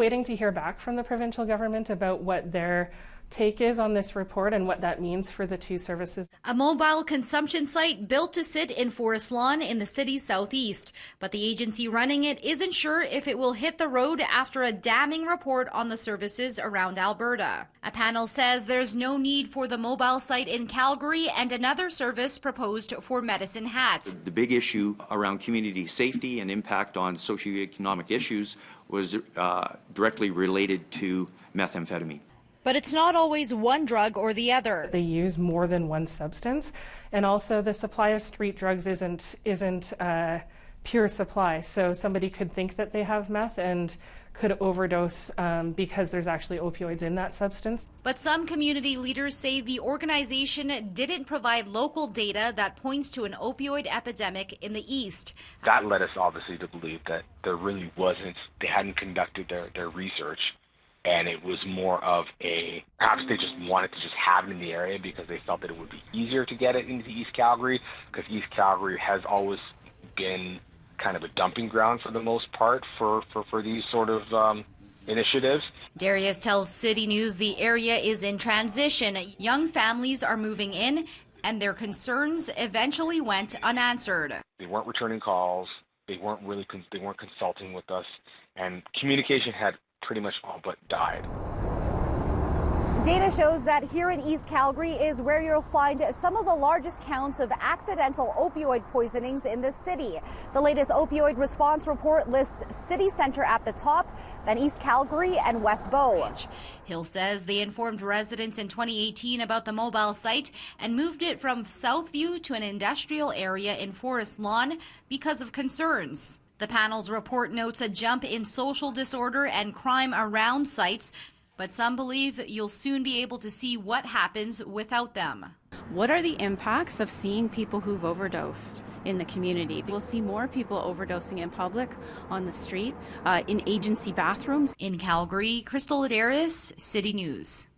Waiting to hear back from the provincial government about what their take is on this report and what that means for the two services. A mobile consumption site built to sit in Forest Lawn in the city's southeast, but the agency running it isn't sure if it will hit the road after a damning report on the services around Alberta. A panel says there's no need for the mobile site in Calgary and another service proposed for Medicine Hat. The big issue around community safety and impact on socioeconomic issues was directly related to methamphetamine. But it's not always one drug or the other. They use more than one substance, and also the supply of street drugs isn't pure supply. So somebody could think that they have meth and could overdose because there's actually opioids in that substance. But some community leaders say the organization didn't provide local data that points to an opioid epidemic in the East. That led us obviously to believe that there really wasn't, they hadn't conducted their research. And it was more of perhaps they just wanted to just have it in the area because they felt that it would be easier to get it into East Calgary, because East Calgary has always been kind of a dumping ground for the most part for these sort of initiatives. Darius tells City News the area is in transition. Young families are moving in, and their concerns eventually went unanswered. They weren't returning calls. They weren't consulting with us, and communication had pretty much all but died. Data shows that here in East Calgary is where you'll find some of the largest counts of accidental opioid poisonings in the city. The latest opioid response report lists City Centre at the top, then East Calgary and West Bow. Hill says they informed residents in 2018 about the mobile site and moved it from Southview to an industrial area in Forest Lawn because of concerns. The panel's report notes a jump in social disorder and crime around sites, but some believe you'll soon be able to see what happens without them. What are the impacts of seeing people who've overdosed in the community? We'll see more people overdosing in public, on the street, in agency bathrooms. In Calgary, Crystal Adaris, City News.